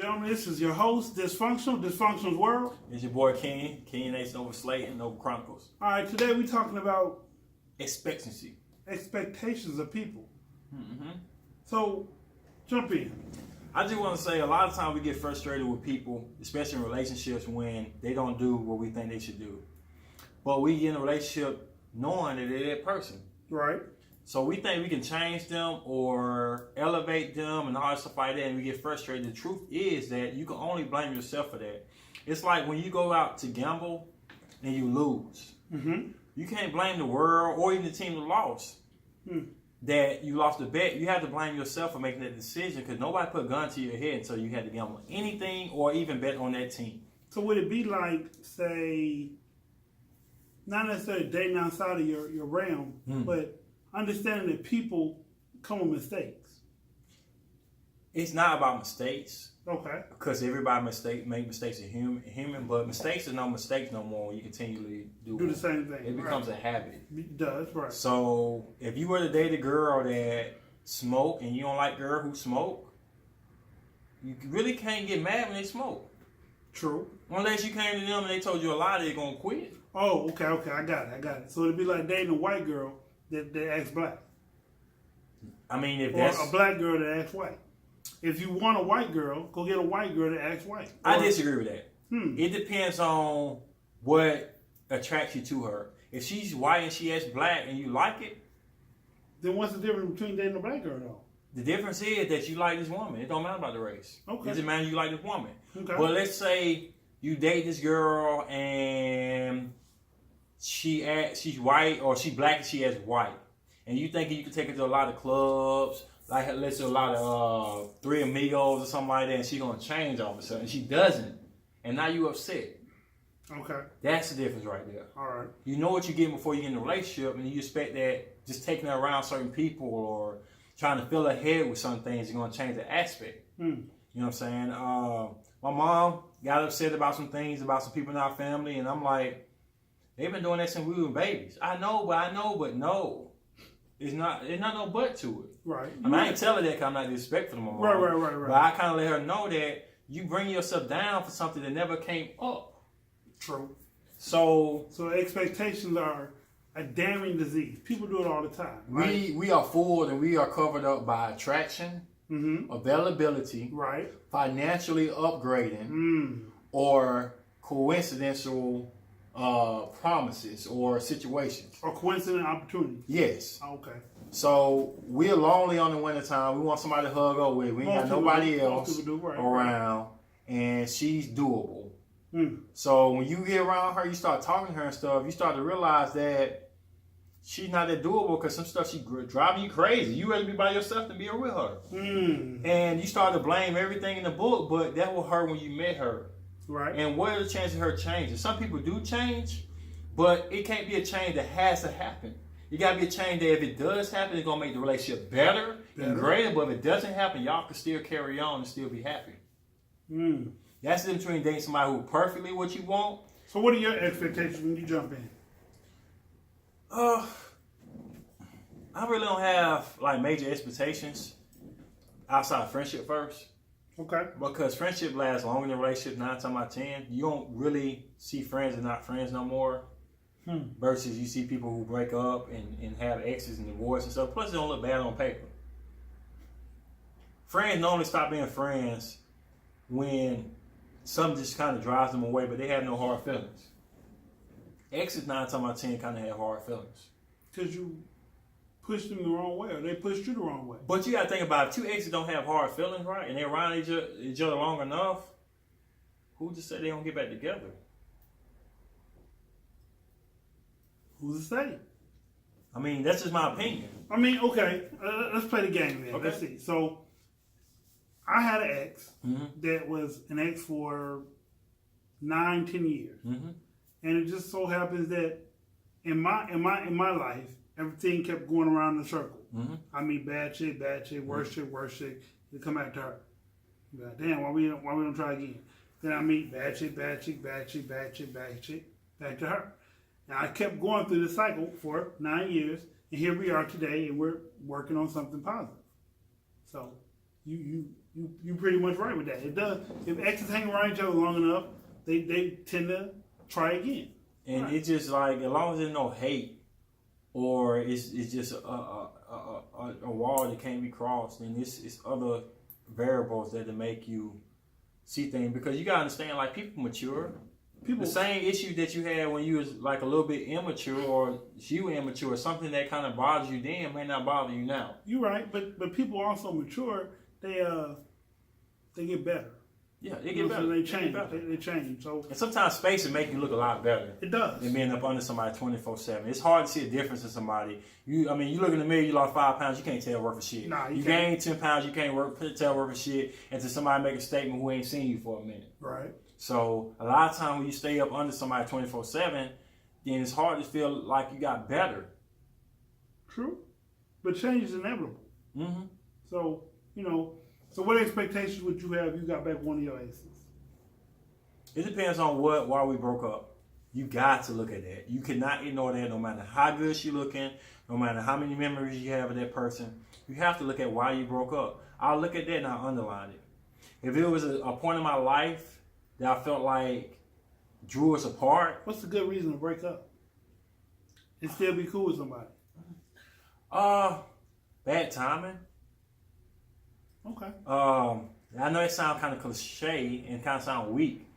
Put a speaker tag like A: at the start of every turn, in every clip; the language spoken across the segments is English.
A: gentlemen, this is your host, Dysfunctional's World.
B: It's your boy Ken Nation over Slate and over Chronicles.
A: All right, today we're talking about
B: expectancy,
A: expectations of people.
B: Mm-hmm.
A: So, jump in.
B: I just want to say a lot of times we get frustrated with people, especially in relationships, when they don't do what we think they should do. But we get in a relationship knowing that they're that person.
A: Right.
B: So we think we can change them or elevate them and all that stuff like that, and we get frustrated. The truth is that you can only blame yourself for that. It's like when you go out to gamble and you lose.
A: Mm-hmm.
B: You can't blame the world or even the team that lost. That you lost the bet. You have to blame yourself for making that decision because nobody put a gun to your head until you had to gamble on anything or even bet on that team.
A: So would it be like, say, not necessarily dating outside of your realm, but understanding that people come with mistakes?
B: It's not about mistakes.
A: Okay.
B: Because everybody make mistakes are human, but mistakes are no mistakes no more when you continually do
A: the same thing.
B: It becomes a habit.
A: It does, right.
B: So if you were to date a girl that smoke and you don't like girls who smoke, you really can't get mad when they smoke.
A: True.
B: Unless you came to them and they told you a lie, they're going to quit.
A: Oh, okay, I got it. So it'd be like dating a white girl that acts black.
B: I mean, if
A: or
B: that's...
A: a black girl that acts white. If you want a white girl, go get a white girl that acts white.
B: I disagree with that. It depends on what attracts you to her. If she's white and she acts black and you like it,
A: then what's the difference between dating a black girl, though?
B: The difference is that you like this woman. It don't matter about the race.
A: Okay.
B: It just matters you like this woman.
A: Okay.
B: But let's say you date this girl and she's white or she black and she acts white. And you think you can take her to a lot of clubs, like let's say a lot of Three Amigos or something like that, and she's going to change all of a sudden. She doesn't. And now you upset.
A: Okay.
B: That's the difference right there.
A: All right.
B: You know what you're getting before you get in a relationship, and you expect that just taking her around certain people or trying to fill her head with some things is going to change the aspect. You know what I'm saying? My mom got upset about some things, about some people in our family, and I'm like, they've been doing that since we were babies. I know, but no. It's not no but to it.
A: Right.
B: I mean, I ain't tell her that because I'm not disrespectful to my mom.
A: Right.
B: But I kind of let her know that you bring yourself down for something that never came up.
A: True.
B: So
A: expectations are a damning disease. People do it all the time.
B: Right? We are fooled and we are covered up by attraction, availability,
A: right,
B: financially upgrading, or coincidental promises or situations.
A: Or coincident opportunities.
B: Yes.
A: Okay.
B: So we're lonely on the winter time. We want somebody to hug up with. We ain't got nobody else around. And she's doable. So when you get around her, you start talking to her and stuff, you start to realize that she's not that doable because some stuff she's driving you crazy. You rather be by yourself than be with her. And you start to blame everything in the book, but that was her when you met her.
A: Right.
B: And what are the chances of her changing? Some people do change, but it can't be a change that has to happen. It got to be a change that if it does happen, it's going to make the relationship better and greater. But if it doesn't happen, y'all can still carry on and still be happy. That's the difference between dating somebody who perfectly what you want.
A: So what are your expectations when you jump in?
B: I really don't have like major expectations outside of friendship first.
A: Okay.
B: Because friendship lasts longer than relationship 9 times out of 10. You don't really see friends and not friends no more. Versus you see people who break up and have exes and divorce and stuff. Plus they don't look bad on paper. Friends normally stop being friends when something just kind of drives them away, but they have no hard feelings. Exes 9 times out of 10 kind of have hard feelings.
A: Because you pushed them the wrong way, or they pushed you the wrong way.
B: But you got to think about it. 2 exes don't have hard feelings, right? And they're around each other long enough. Who just said they don't get back together?
A: Who's to say?
B: I mean, that's just my opinion.
A: I mean, okay. Let's play the game then. Okay. Let's see. So, I had an ex that was an ex for 9-10 years. And it just so happens that in my life, everything kept going around in a circle. I meet bad chick, worse chick. They come back to her. Like, damn, why we don't try again? Then I meet bad chick, back to her. And I kept going through this cycle for 9 years, and here we are today, and we're working on something positive. So, you You pretty much right with that. It does. If exes hang around each other long enough, they tend to try again.
B: And it's just like, as long as there's no hate, or it's just a wall that can't be crossed, and it's other variables that make you see things. Because you gotta understand, like, people mature. The same issue that you had when you was like a little bit immature, or you were immature, something that kind of bothers you then may not bother you now.
A: You're right, but people also mature. They get better.
B: Yeah, they get better.
A: They change. They change. So,
B: and sometimes space will make you look a lot better.
A: It does.
B: Than being up under somebody 24/7. It's hard to see a difference in somebody. You look in the mirror, you lost 5 pounds, you can't tell worth of shit.
A: Nah,
B: you gain 10 pounds, you can't tell worth of shit. And to somebody make a statement who ain't seen you for a minute.
A: Right.
B: So a lot of times when you stay up under somebody 24/7, then it's hard to feel like you got better.
A: True, but change is inevitable.
B: Mm-hmm.
A: So So what expectations would you have if you got back one of your exes?
B: It depends on why we broke up. You got to look at that. You cannot ignore that no matter how good she's looking, no matter how many memories you have of that person. You have to look at why you broke up. I'll look at that and I'll underline it. If it was a point in my life that I felt like drew us apart.
A: What's a good reason to break up? And still be cool with somebody?
B: Bad timing.
A: Okay.
B: I know it sounds kind of cliche and kind of sound weak,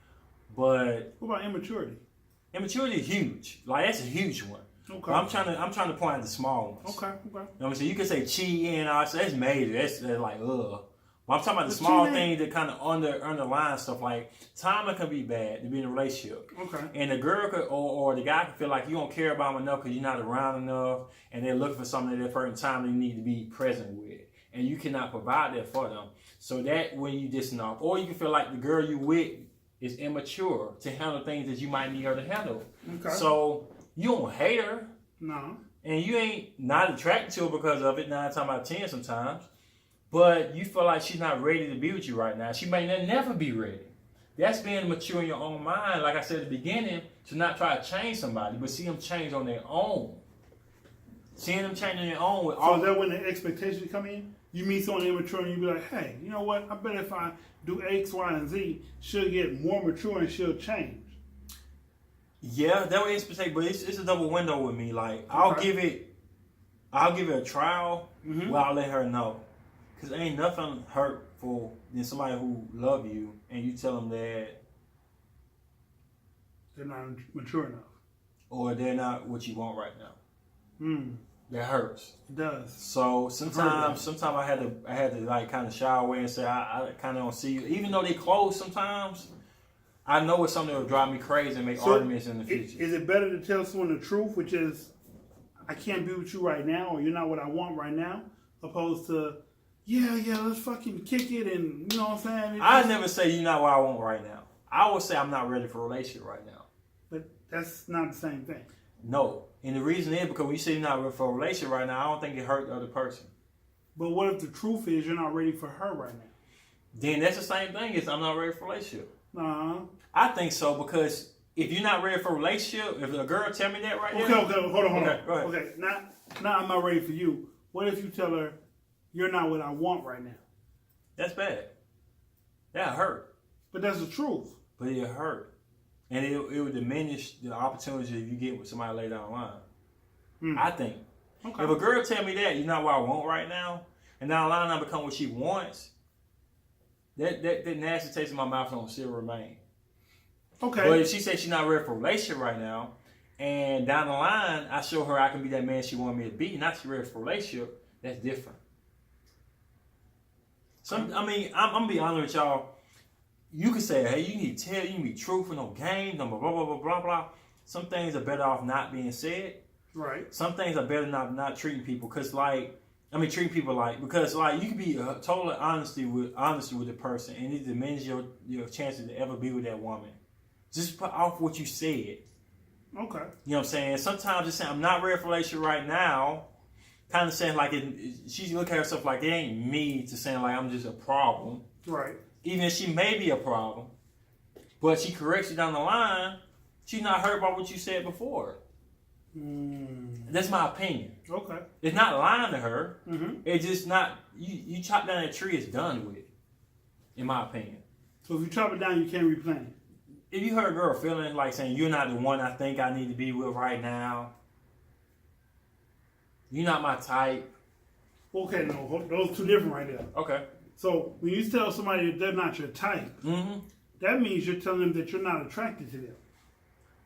B: but
A: what about immaturity?
B: Immaturity is huge. Like, that's a huge one. Okay. But I'm trying to point out the small ones.
A: Okay.
B: You know what I'm saying? You can say cheating and all that. That's major. That's like But I'm talking about the small things that kind of underline stuff. Like, timing can be bad to be in a relationship.
A: Okay.
B: And the girl could, or the guy could feel like you don't care about them enough because you're not around enough, and they're looking for something at that certain time they need to be present with, and you cannot provide that for them. So that when you dissing off, or you can feel like the girl you with is immature to handle things that you might need her to handle. Okay. So you don't hate her.
A: No.
B: And you ain't not attracted to her because of it, 9 times out of 10 sometimes. But you feel like she's not ready to be with you right now. She may never be ready. That's being mature in your own mind, like I said at the beginning, to not try to change somebody, but see them change on their own. Seeing them change on their own.
A: So is that when the expectations come in? You meet someone immature and you be like, hey, you know what? I bet if I do X, Y, and Z, she'll get more mature and she'll change.
B: Yeah, that was expectation, but it's a double window with me. Like, I'll give it a trial, where I'll let her know. Because ain't nothing hurtful than somebody who love you and you tell them that
A: they're not mature enough.
B: Or they're not what you want right now. That hurts.
A: It does.
B: So sometimes I had to like kind of shy away and say I kind of don't see you. Even though they close sometimes, I know it's something that will drive me crazy and make arguments in the future. Is
A: it better to tell someone the truth, which is, I can't be with you right now, or you're not what I want right now, opposed to, yeah, let's fucking kick it, and you know what I'm saying?
B: I never say you're not what I want right now. I would say I'm not ready for a relationship right now.
A: But that's not the same thing.
B: No. And the reason is because when you say you're not ready for a relationship right now, I don't think it hurt the other person.
A: But what if the truth is you're not ready for her right now?
B: Then that's the same thing as I'm not ready for a relationship.
A: I
B: think so, because if you're not ready for a relationship, if a girl tell me that right now.
A: Okay, hold on.
B: Go ahead.
A: Okay, now I'm not ready for you. What if you tell her you're not what I want right now?
B: That's bad. That hurt.
A: But that's the truth.
B: But it hurt. And it would diminish the opportunity if you get with somebody later down the line. I think. Okay. If a girl tell me that you're not what I want right now, and down the line I become what she wants, that nasty taste in my mouth don't still remain. Okay. But if she says she's not ready for a relationship right now, and down the line I show her I can be that man she wanted me to be, not she's ready for a relationship, that's different. I'm gonna be honest with y'all. You can say, hey, you need to tell, you can be truthful, no games, no blah, blah, blah, blah, blah. Some things are better off not being said. Right. Some things are better not treating people, because treating people because you can be totally honest with the person, and it diminishes your chances to ever be with that woman. Just put off what you said. Okay. You know what I'm saying? Sometimes just saying, I'm not ready for a relationship right now, kind of saying she look at herself like it ain't me, to saying like I'm just a problem. Right. Even if she may be a problem, but she corrects you down the line, she's not hurt by what you said before. That's my opinion. Okay. It's not lying to her. It's just not, you chop down that tree, it's done with. in my opinion.
A: So if you chop it down, you can't replant it.
B: If you hurt a girl feeling like saying, you're not the one I think I need to be with right now, you're not my type.
A: Okay, no, those two different right there.
B: Okay.
A: So when you tell somebody that they're not your type, that means you're telling them that you're not attracted to them.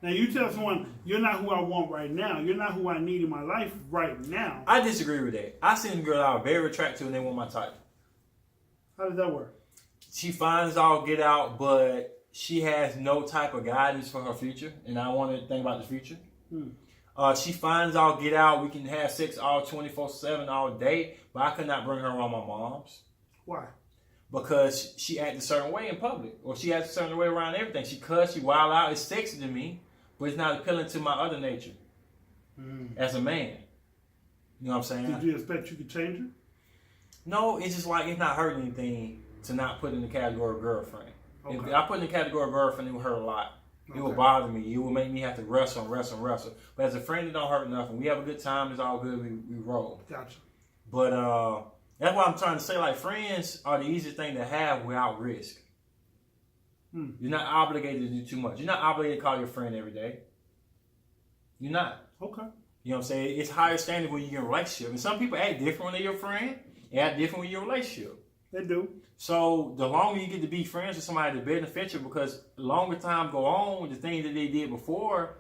A: Now you tell someone, you're not who I want right now. You're not who I need in my life right now.
B: I disagree with that. I seen girls I was very attracted to and they want my type.
A: How does that work?
B: She finds all get out, but she has no type of guidance for her future. And I want to think about the future. She finds all get out. We can have sex all 24/7 all day, but I could not bring her around my mom's.
A: Why?
B: Because she acts a certain way in public, or she acts a certain way around everything. She cuss, she wild out. It's sexy to me, but it's not appealing to my other nature as a man. You know what I'm saying?
A: Did you expect you could change her?
B: No, it's just like it's not hurting anything to not put in the category of girlfriend. Okay. If I put in the category of girlfriend, it would hurt a lot. It would bother me. It would make me have to wrestle. But as a friend, it don't hurt nothing. We have a good time. It's all good. We roll.
A: Gotcha.
B: But that's why I'm trying to say, like, friends are the easiest thing to have without risk. You're not obligated to do too much. You're not obligated to call your friend every day. You're not.
A: Okay.
B: You know what I'm saying? It's higher standard when you're in a relationship. And some people act different when they're your friend. They act different when you're in a relationship.
A: They do.
B: So the longer you get to be friends with somebody, the beneficial, because the longer time go on, the things that they did before,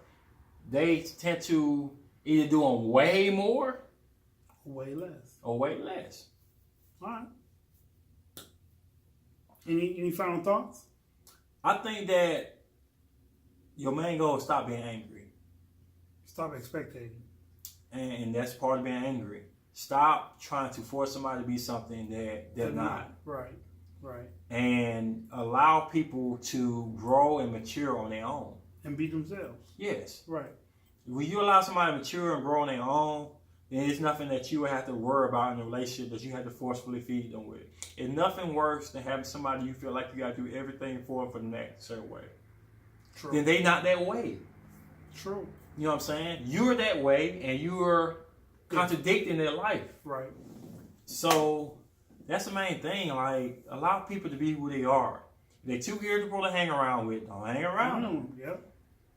B: they tend to either do them way more
A: way less.
B: Or way less.
A: All right. Any final thoughts?
B: I think that your main goal is stop being angry.
A: Stop expecting.
B: And that's part of being angry. Stop trying to force somebody to be something that they're not.
A: Right. Right.
B: And allow people to grow and mature on their own.
A: And be themselves.
B: Yes.
A: Right.
B: When you allow somebody to mature and grow on their own, then it's nothing that you would have to worry about in a relationship that you have to forcefully feed them with. It's nothing worse than having somebody you feel like you got to do everything for the next certain way.
A: True.
B: Then they not that way.
A: True.
B: You know what I'm saying? You're that way and you're contradicting their life.
A: Right.
B: So that's the main thing. Like, allow people to be who they are. If they're too irritable to hang around with, don't hang around them.
A: Yep.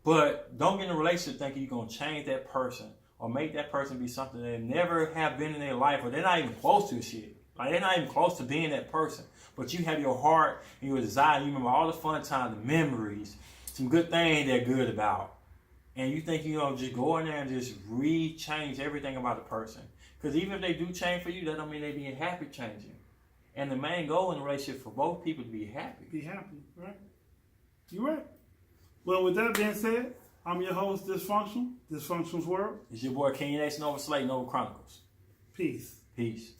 B: But don't get in a relationship thinking you're going to change that person or make that person be something they never have been in their life, or they're not even close to shit. Like, they're not even close to being that person. But you have your heart and your desire. You remember all the fun times, the memories, some good things they're good about. And you think you're going to just go in there and just change everything about the person. Because even if they do change for you, that don't mean they being happy changing. And the main goal in a relationship for both people to be happy.
A: Be happy, right? You're right. Well, with that being said, I'm your host, Dysfunctional's World.
B: It's your boy, King Nation, Nova Slate, Nova Chronicles.
A: Peace.
B: Peace.